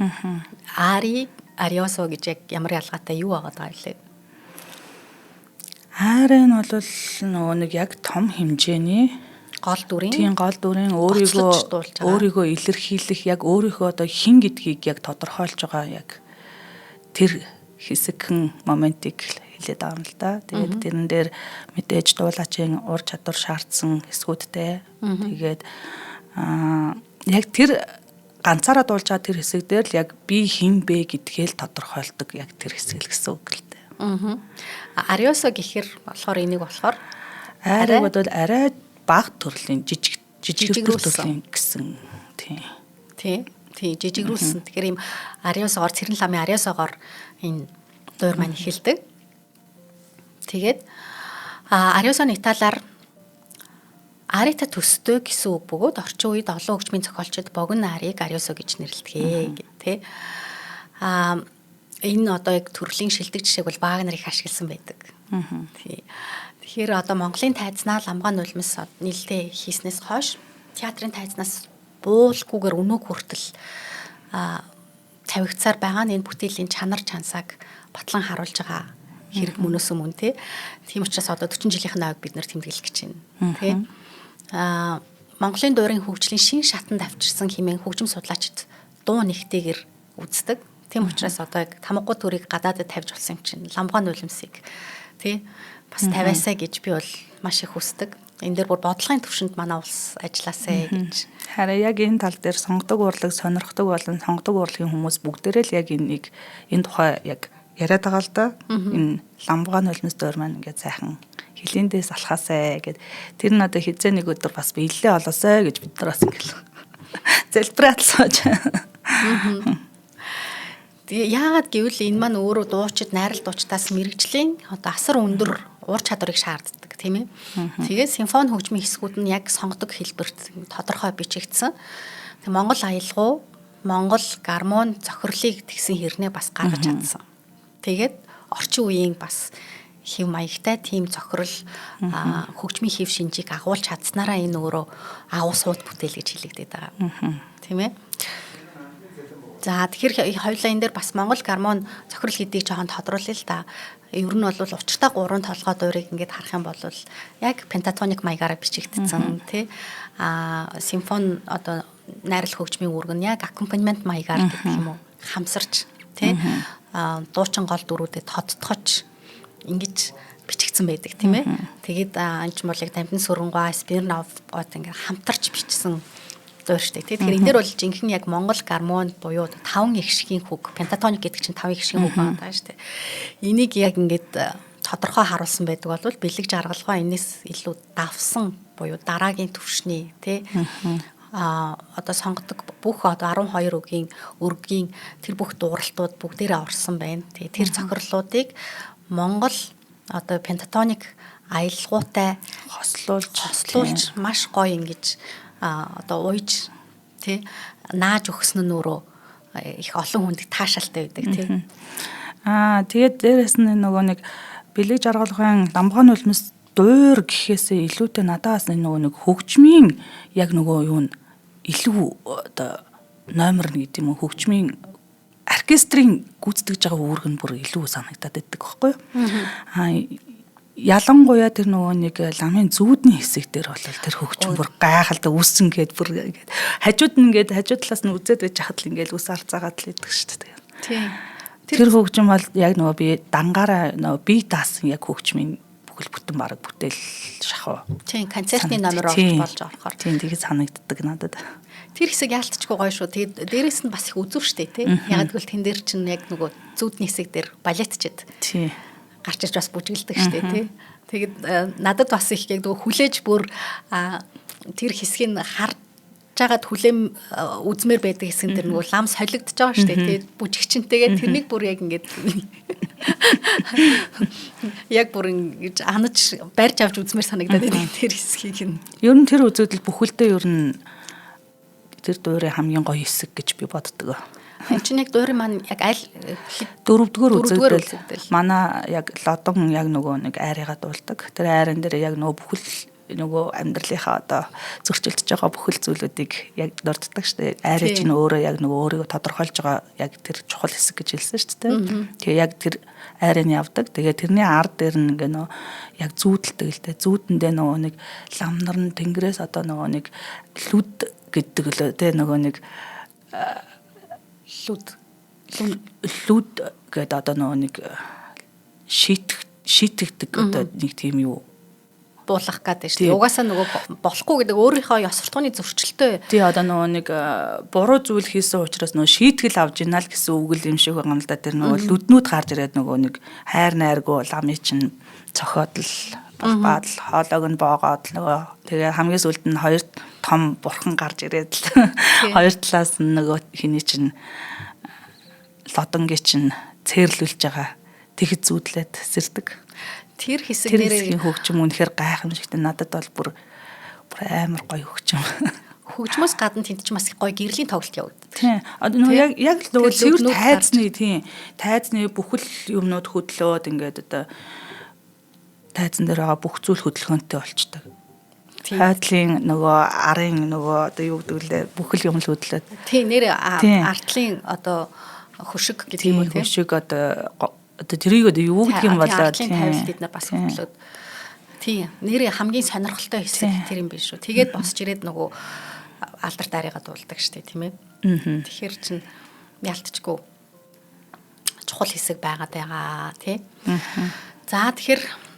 Ариосо гэж яг ямар ялгаатай юу байгаа даа вэ? Ари нь бол нөгөө нэг яг том хэмжээний гол дүрийн өөрийгөө илэрхийлэх, яг өөрийнхөө одоо хэн гэдгийг яг тодорхойлж байгаа яг тэр хэсэгхэн моментиг хэлээд байгаа юм л да. Тэгээд тэрэн дээр мэдээж дуулаачийн ур чадвар шаардсан хэсгүүдтэй. Тэгээд яг тэр ганцаараа дуулж байгаа тэр хэсэг дээр л яг би хэн бэ гэдгээл тодорхойлдог яг тэр хэсэг л гэсэн үг л дээ. Ариосо гэхэр болохоор энийг болохоор арай бол арай баг төрлийн жижиг төрлийн гэсэн тийм жижигрүүлсэн. Тэгэхээр ийм ариосоогоор Цэрэн ламын ариосоогоор энэ дуур маань эхэлдэг. Тэгээд ариосоны италиар арита төстэй гэсэн үг бөгөөд орчин үед олон хөгжмийн зохиолчид богино арийг ариосо гэж нэрлэдэг тий. Энэ одоо яг төрлийн шилдэг жишээг бол Вагнер их ашигласан байдаг. Тий. Тэгэхээр одоо Монголын тайзнаа Ламгаан нулимс нийлдээ хийснээс хойш театрын тайзнаас буулгүйгээр өнөөг хүртэл тавигдсаар байгаа нь энэ бүтээлийн чанар чансааг батлан харуулж байгаа хэрэг мөнөөс мөн тий. Тийм учраас одоо 40 жилийнхэн авиг бид нэр тэмдэглэх гэж байна. Тий. Монголын дуурийн хөгжлийн шин шатанд авчирсан хэмээн хөгжим судлаачид дуу нэгтэйгэр үздэг. Тийм учраас одоо яг тамгагүй төрийг гадаадд тавьж болсон юм чинь Ламгаан нулимсыг тий бас тавиасаа гэж би бол маш их хүсдэг. Энэ дээр бүр бодлогын төвшөнд манай улс ажилласаа гэж. Харин яг энэ тал дээр сонгодог урлаг, сонирхдаг болон сонгодог урлагийн хүмүүс бүгдээрээ л яг энэ тухай яг яриад байгаа л да. Энэ Ламгаан нулимс дуур маань ингээд сайхан хилэндээс алхаасаа гэд тэр нь одоо хизээ нэг өдөр бас биелэлээ олоосаа гэж бид нар бас ингээл залбираад сууж. Яагаад гэвэл энэ маань өөрөө дуучид найрал дуучдаас мэрэгжлийн одоо асар өндөр ур чадварыг шаарддаг тийм ээ. Тэгээд симфони хөгжмийн хэсгүүд нь яг сонгодог хэлбэрт тодорхой бичигдсэн. Тэг Монгол аялгау, Монгол гармон зохирлыг тэгсэн хэрнээ бас гаргаж чадсан. Тэгээд орчин үеийн бас хэв маягтай тийм зохирол хөгжмийн хэв шинжийг агуулж чадсанараа энэ өөрөө агуу сууд бүтээл гэж хэлэгдээд байгаа. Тийм ээ. За тэгэхээр хоёулаа энэ дээр бас Монгол гармон зохирол гэдгийг жоохон тодруулъя л да. Ер нь бол учиртай 3 толгой дуурийг ингээд харах юм бол яг пентатоник маягаараа бичигдсэн тий. Симфон одоо найрал хөгжмийн үүрэг нь яг аккомпанемент маягаар гэх юм уу хамсарч тий. Дуучин гол дүрүүдэд тодтогч ингэж бичигдсэн байдаг тийм ээ. Тэгээд энэ ч бол яг Дамжин Сүрэнгуй, Спирнов гот ингээд хамтарч бичсэн дуур штэ. Тэгэхээр энэ дээр бол жинхэнэ яг Монгол гармон буюу 5 их шигийн хөг, пентатоник гэдэг чинь 5 их шигийн хөг байна даа штэ. Энийг яг ингээд тодорхой харуулсан байдаг бол Бэлэг Жаргалгаа энэс илүү давсан буюу дараагийн төвшний тий одоо сонгодог бүх одоо 12 өргийн тэр бүх дууралтууд бүгдээрээ орсон байна. Тэр зохирлуудыг Монгол одоо пентатоник аялгаутай хослуулж маш гоё ингэж одоо уйж тий нааж өгсөн нь өөрөө их олон хүнд таашаалтай байдаг тий. Тэгээд дээрэс нь нөгөө нэг Бэлэг Жаргалгын Ламгаан нулимс дуур гэхээсээ илүүтэй надаас нөгөө нэг хөгжмийн яг нөгөө юу нь илүү одоо номер 1 гэдэг юм уу хөгжмийн оркестрийн гүйцэтгэж байгаа үүрэг нь бүр илүү санагдаад байдаг байхгүй юу? Ялангуяа тэр нөгөө нэг ламын зүүдний хэсэг дээр бол тэр хөгжим бүр гайхалтай үүссэн гээд бүр ингээд хажууд талаас нь үзээд байж хахад л ингээд ус арцаагаад л идэг шүү дээ. Тийм. Тэр хөгжим бол яг нөгөө би дангаараа нөгөө бие даасан яг хөгжмийн бүхэл бүтэн бараг бүтээл шахав. Тийм, концертын номер болж орохоор. Тийм, тэгээд санагддаг надад. Тэр хэсэг яалтчгүй гоё шүү. Тэгээд дээрэс нь бас их үзүүр штэ тий. Яг гэвэл тэн дээр чинь яг нөгөө зүүдний хэсэг дээр балетчид. Тийм. Гарч иж бас бүжгэлдэг штэ тий. Тэгээд надад бас их яг нөгөө хүлээж бүр тэр хэсгийг харж жагаад хүлэм үзмээр байдаг хэсгэн тэр нөгөө лам солигдож байгаа штэ тий. Бүжигчэнтэйгээ тэрнийг бүр яг ингээд яг бүр ингэж анаж барьж авч үзмээр санагдаад байна тэр хэсгийг нь. Ер нь тэр үзэгдэл бүхэлдээ ер нь тэр дуурай хамгийн гоё хэсэг гэж би боддог. Энд чинь яг дуурай маань яг аль дөрөвдүгээр үзэгдэл. үзэгдэл манай яг лодон яг нөгөө нэг айрыгаа дуулдаг. Тэр айрын дээр яг нөгөө бүхэл нөгөө амьдралынхаа одоо зөрчилдөж байгаа бүхэл зүйлүүдийг яг дурддаг шүү дээ. Айрын чинь өөрөө яг нөгөө өөрийгөө тодорхойлж байгаа яг тэр чухал хэсэг гэж хэлсэн шүү дээ. Тэгээ яг тэр айрын явдаг. Тэгээ тэрний ард дээр нь ингээ нөө яг зүүдэлдэг л дээ. Зүүдэндээ нөгөө нэг ламнар нь тэнгэрээс одоо нөгөө нэг лүд гэдэг лөө тэ нөгөө нэг лүд гэдэг одоо нөгөө нэг шийтгдэг одоо нэг тийм юу буулгах гэдэг шүү дээ. Угаасаа нөгөө болохгүй гэдэг өөрийнхөө ёс суртахууны зөрчилтэй. Тий одоо нөгөө нэг буруу зүйл хийсэн учраас нөгөө шийтгэл авж ийна л гэсэн үг л юм шиг байгаа юм л да. Тэр нөгөө лүднүүд гарч ирээд нөгөө нэг хайр найргүй ламын чинь цохиодл балбаад л хоолойг нь боогоод нөгөө тэгээ хамгийн сүлд нь хоёр том бурхан гарч ирээд л хоёр талаас нь нөгөө хиний чинь лодонгийн чинь цээрлүүлж байгаа тэгэд зүүдлээд сэрдэг. Тэр хэсэг нэрээ хөгжим үнэхээр гайхамшигтай надад бол бүр амар гоё хөгжим. Хөгжмөөс гадна тэнд ч бас гоё гэрлийн тоглолт явагдав. Тийм. Одоо нөгөө яг л нөгөө цэвэр тайзны тийм тайзны бүхэл юмнууд хөдлөөд ингээд одоо тайзан дээр байгаа бүх зүйл хөдөлгөөнтэй болчтой. Хайдлын нөгөө арын нөгөө одоо юу гэдэг лээ бүхэл юм л хөдлөөд. Тийм нэр артлын одоо хөшиг гэдэг юм уу тийм. Хөшиг одоо тэрийг одоо юу гэх юм болоо тийм тавилт эднэ бас хөдлөөд. Тийм нэр хамгийн сонирхолтой хэсэг тэр юм биш үү. Тэгээд босч ирээд нөгөө алдар дарыгаа дуулдаг штеп тийм ээ. Тэгэхээр чин ялтчгүй чухал хэсэг байгаад байгаа тий. За тэгэхээр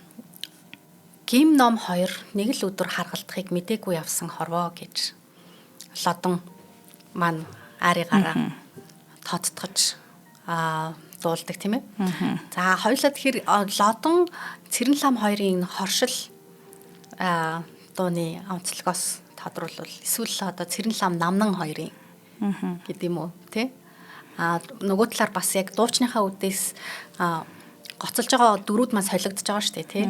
Гим ном 2 нэг л өдөр харгалдахыг мдээгүй явсан хорвоо гэж лодон маань аригаараа тооцтгож дуулдаг тийм ээ. За хоёулаа тэгэхээр лодон Цэрэн лам хоёрын хоршил дууны онцлогоос тодруулбал эсвэл одоо Цэрэн лам намнан хоёрын гэдэг юм уу тий. Нөгөө талаар бас яг дуучныхаа үдээс гоцолж байгаа дөрүүд маань солигдож байгаа шүү дээ тий.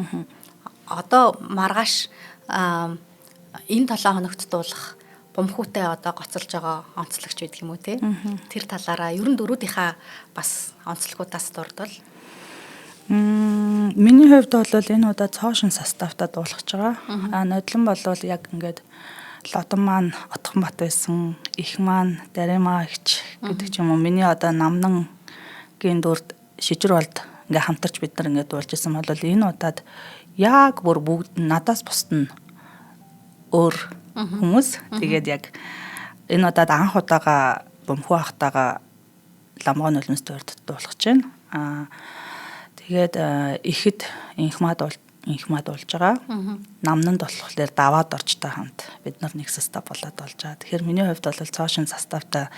Одоо маргааш энэ 7 хоногт дуулах бомхүүтэй одоо гоцолж байгаа онцлогч байдаг юм уу те. Тэр талаараа ерөн дөрүүдийнхаа бас онцлогуудаас дурдвал миний хувьд бол энэ удаа цоошин составтаа дуулгаж байгаа. Нодлон болвол яг ингээд лодон маань Отхон бат байсан, их маань Даримаа ихч гэдэг ч юм уу. Миний одоо намнан гийн дүрд шижир болд ингээ хамтарч бид нар ингээ дуулж исэн бол энэ удаад яг бүр бүгд надаас бусд нь өөр хүмүүс. Тэгээд яг энэ удаад анх удаага бомхүү ахтаага ламгон нулимс дурд дуулгаж байна. Тэгээд ихэд инхмад болж байгаа. Намнанд болохоор даваад орчтой хамт бид нар нэг состав болоод болж байгаа. Тэгэхээр миний хувьд бол цоошин составтай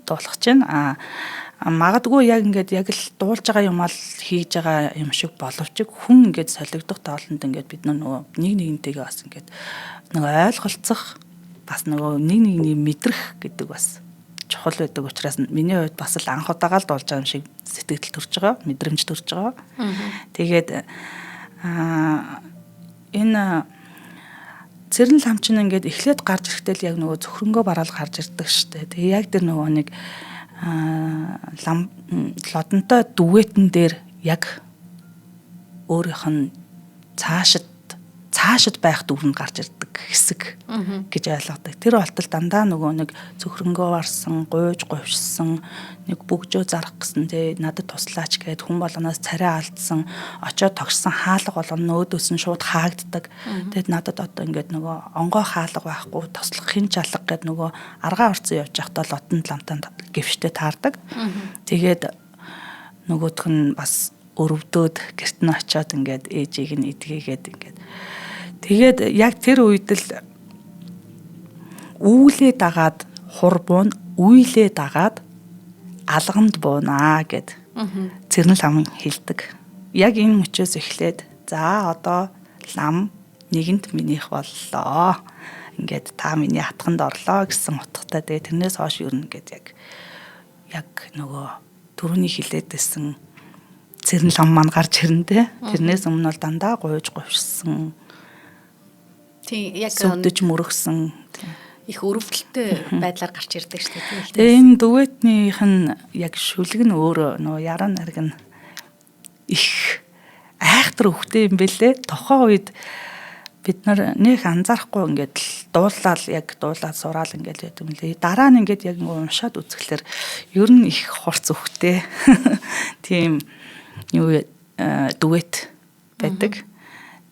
дуулгаж байна. Магадгүй яг ингээд яг л дуулж байгаа юм ал хийж байгаа юм шиг боловч хүн ингээд солигдох тоолонд ингээд бид нөгөө нэг нэгнтэйгээ бас ингээд нөгөө ойлголцох бас нөгөө нэг нэгний мэдрэх гэдэг бас чухал байдаг учраас миний хувьд бас л анх удаага л дуулж байгаа юм шиг сэтгэл төрж байгаа, мэдрэмж төрж байгаа. Тэгээд энэ Цэрэн лам чинь ингээд эхлээд гарч ирэхдээ л яг нөгөө зөвхрөнгөө бараал гарч ирдэг штэ. Тэгээ яг тэр нөгөө нэг лодонтой дүвэтэн дээр яг өөрийнх нь цаашид байх дүр нь гарч ирдэг хэсэг гэж ойлгодог. Тэр болтол дандаа нөгөө нэг зөвхрөнгөө барсан, гуйж говьшсан, нэг бөгжөө зарах гэсэн тэ надад туслаач гэд хүн болгоноос царай алдсан, очоод тогшсон хаалга болгоно өөдөөс нь шууд хаагддаг. Тэгэд надад одоо ингээд нөгөө онгой хаалга байхгүй, туслах хин чалга гэд нөгөө аргаа орцсон явж байхдаа лодон ламтанд гэвштэй таардаг. Тэгээд нөгөөх нь бас өрөвдөөд гэрт нь очиод ингээд ээжийг нь эдгээгээд ингээд тэгээд яг тэр үед л үүлээ дагаад хур буун, үйлээ дагаад алгамд буунаа гэд Цэрэн лам хэлдэг. Яг энэ мөчөөс эхлээд за одоо лам нэгэнт минийх боллоо. Ингээд та миний хатганд орлоо гэсэн утгатай. Тэгээд тэрнээс хойш юу нэгэд яг нөгөө түрүүний хэлээд байсан цэрэн лам маань гарч ирнэ. Тэрнээс өмнө бол дандаа гуйж говьшсан. Тий яг Сүвдэж мөрөгсөн. их өрөвдөлтөй байдлаар гарч ирдэг шүү дээ. Тэгээ энэ дуэтнийх нь яг шүлэг нь өөр нөгөө яран нарг нь их айхтар хөвгтэй юм бэлээ. Тохоо үед бид нар нэг анзаарахгүй ингээд л дуулаад сураал ингээд яд юм лээ. Дараа нь ингээд яг уншаад үзэхлээр ер нь их хурц хөвгтэй. Тийм юу дуэт байдаг.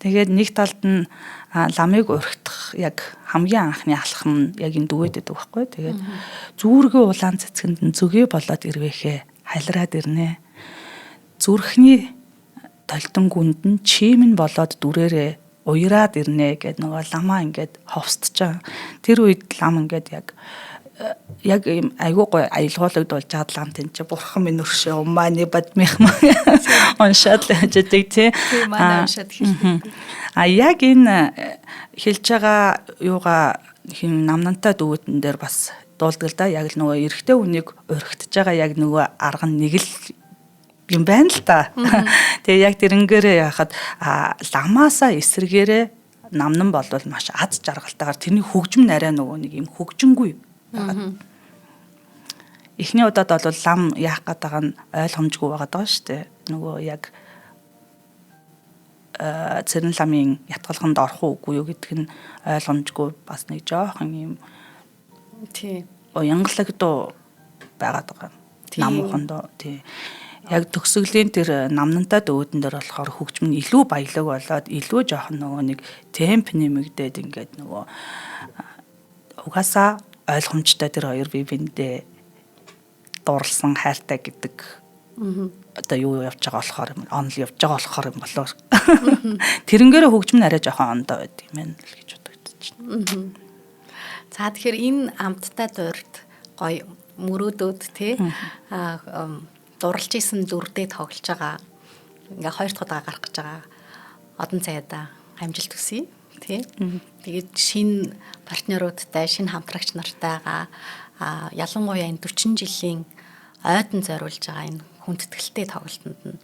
Тэгээд нэг талд нь ламыг урхитах яг хамгийн анхны алхам нь яг энэ дүгээд байдаг байхгүй. Тэгээд зүрхээ улаан цэцгэнд нь зүгээ болоод ирвэхээ халираад ирнэ. Зүрхний толтон гүнд нь чимэн болоод дүрээрээ уяраад ирнэ гэд нөгөө ламаа ингээд ховсдож байгаа. Тэр үед лам ингээд яг ийм айгуу гой аялгуулагдуулж чад лам тэнч бурхан минь өршөө умааны бадмих уншаад л хаждаг тий. Манай уншаад хэлдэг. Яг энэ хэлж байгаа юугаа хин намнантай дүүтэн дээр бас дуулдаг л да. Яг л нөгөө эрэгтэй хүнийг урхитж байгаа яг нөгөө арга нь нэг л юм байна л та. Тэгээ яг тэрнгээрээ яхад ламаасаа эсрэгээрээ намнан болвол маш аз жаргалтайгаар тэрний хөгжим нарай нөгөө нэг юм хөгжингүй. Эхний удаад бол лам яах гээд байгаа нь ойлгомжгүй байгаад байгаа шүү дээ. Нөгөө яг цэрэн ламын ятгалханд орох уугүй юу гэдг нь ойлгомжгүй бас нэг жоохон юм тий уянгалагдуу байгаад байгаа. Намуханд тий яг төгсгөлийн тэр намнантай дөөдөн дээр болохоор хөгжим нь илүү баялаг болоод илүү жоохон нөгөө нэг темп нэмэгдээд ингээд нөгөө угаасаа ойлгомжтой тэр хоёр бие биендээ дурлсан хайртай гэдэг одоо юу явж байгаа болохоор онл явж байгаа болохоор юм болоо. Тэрнгээрээ хөгжим нь арай жоохон ондоо байд юм байна л гэж бодогдож байна. За тэгэхээр энэ амттай дуурд гоё мөрөөдөөд тий дурлж исэн дүрдээ тоглож байгаа. Ингээ хоёр дахь удаа гарах гэж байгаа. Одон цайдаа амжилт хүсье. Тий. Тэгээд шинэ партнеруудтай, шинэ хамтрагч нартайгаа ялангуяа энэ 40 жилийн ойдон зориулж байгаа энэ хүндэтгэлтэй тоглолтод нь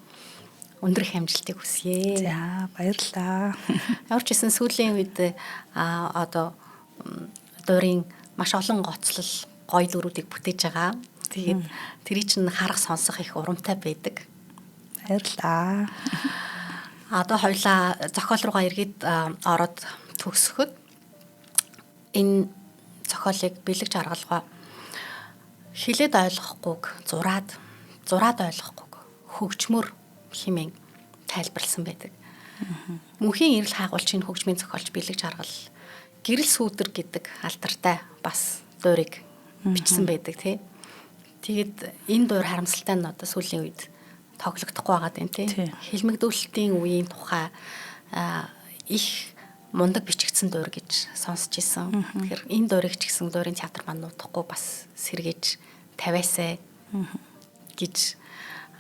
өндөр их амжилтыг хүсье. За баярлалаа. Ямар ч гэсэн сүүлийн үед одоо дуурийн маш олон гоцлол гоё дүрүүдийг бүтээж байгаа. Тэгээд тэрий чинь харах сонсох их урамтай байдаг. Баярлалаа. Одоо хоёлаа зохиол руугаа эргээд ороод төгсөхөд энэ зохиолыг бэлэгч аргалгаа хилээд ойлгохгүйг зураад ойлгохгүйг хөгжмөр хэмээн тайлбарлсан байдаг. Мөнхийн эрэл хайгуулчийн хөгжмийн зохиолч бэлэгч аргал гэрэл сүүдэр гэдэг алдартай бас дуурийг бичсэн байдаг тий. Тэгээд энэ дуур харамсалтай нь одоо сүүлийн үед тоглогдохгүй байгаа юм тий. Хилмигдүүлэлтийн үеийн тухай их мундаг бичигдсэн дуур гэж сонсч ирсэн. Тэгэхээр энэ дуурыг ч гэсэн дуурийн театр маань нутахгүй бас сэргээж тавиасаа гэж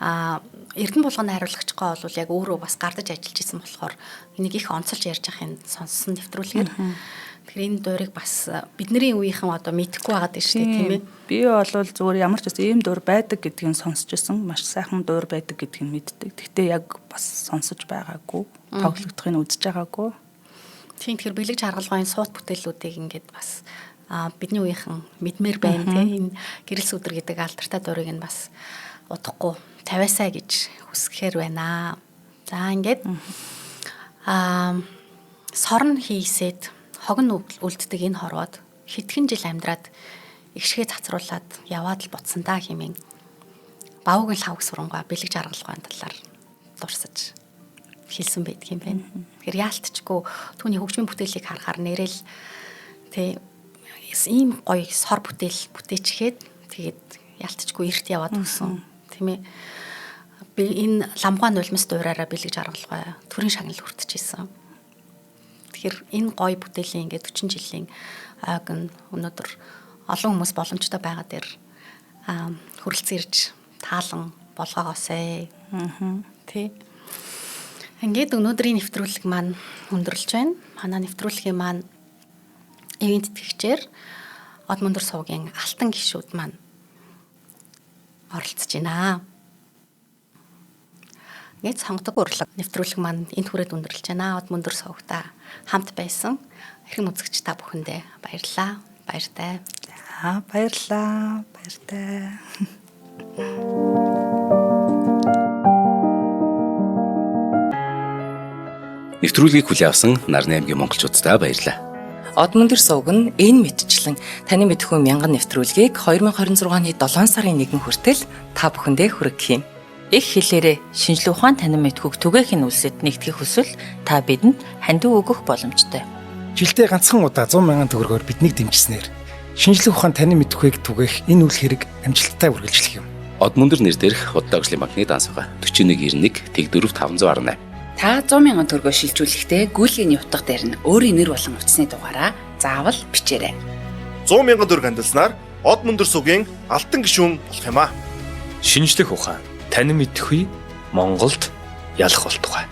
Эрдэнэ булганы хариуцлагчгаа бол яг өөрөө бас гардаж ажиллаж исэн болохоор энийг их онцолж ярьж байхын сонссон нэвтрүүлгээр. Тэгэхээр энэ дуурыг бас бидний үеийнхэн одоо мэдэхгүй байгаад байна шүү дээ тийм ээ. Би бол зүгээр ямар ч байсан ийм дуур байдаг гэдгийг сонсч ирсэн. Маш сайхан дуур байдаг гэдгийг мэддэг. Гэхдээ яг бас сонсож байгаагүй. Тоглогдохыг үзэж байгаагүй. Тийм тэгэхээр бэлэгч аргалгын суут бүтээлүүдийг ингээд бас бидний үеийнхэн мэдмээр байна тийм. Энэ гэрэл сүдэр гэдэг алдартай дуурыг нь бас удахгүй тавиасаа гэж хүсгээр байна. За ингээд сорн хийсэд хогн үлддэг энэ хорвоод хэдхэн жил амьдраад игшгээ цацруулаад яваад л буцсан даа хэмээн бавгийн лавг сурангаа бэлэгч аргалгын талаар дурсаж хэлсэн байдаг юм байна. Тэгэхээр яалтчгүй түүний хөгжмийн бүтээлийг харахаар нэрэл тэг ийм гоё сор бүтээл бүтээчгээд тэгээд яалтчгүй эрт яваад өгсөн тийм ээ. Би энэ ламгаан нулимс дуураараа бэлэгч аргалгаа төрийн шагнал хүртэж исэн. Тэгэхээр энэ гоё бүтээлийн ингээд 40 жилийн ойг нь өнөөдөр олон хүмүүс боломжтой байгаа дээр хүрэлцэн ирж таалан болгоогоосэй. Тэ. Ингээд өнөөдрийн нэвтрүүлэг маань өндөрлж байна. Манай нэвтрүүлгийн маань ивент тэтгэгчээр Од Мөндөр сувгийн алтан гишүүд маань оролцож байна. ингээд сонгодог урлаг нэвтрүүлэг маань энэ хүрээд өндөрлж байна. Од мөндөр сувгата хамт байсан эрхэм үзэгч та бүхэндээ баярлалаа. Баяртай. За баярлалаа. Баяртай. Нэвтрүүлгийг хүлээн авсан Нарны аймгийн монголчуудтай баярлалаа. Од мөндөр сувг нь энэ мэдчлэн таны мэдхүй мянган нэвтрүүлгийг 2026 оны 7 сарын 1 хүртэл та бүхэндээ хүргэх юм. Их хэлээрээ шинжлэх ухаан танин мэдхүйг түгээхийн үлсэд нэгтгэх хүсвэл та бидэнд хандив өгөх боломжтой. Жилдээ ганцхан удаа 100,000 төгрөгөөр биднийг дэмжснээр шинжлэх ухаан танин мэдхүйг түгээх энэ үйл хэрэг амжилттай үргэлжлэх юм. Од мөндөр нэр дээрх Худалдаа агшлын банкны дансага 4191 Тэг 4518. Та 100,000 төгрөгөөр шилжүүлэхдээ гүйлгээний утга дээр нь өөрийн нэр болон утасны дугаараа заавал бичээрэй. 100,000 төгрөг хандалснаар Од мөндөр сувгийн алтан гишүүн болох юм а. Шинжлэх ухаан танин мэдхгүй Монголд ялах болтугай.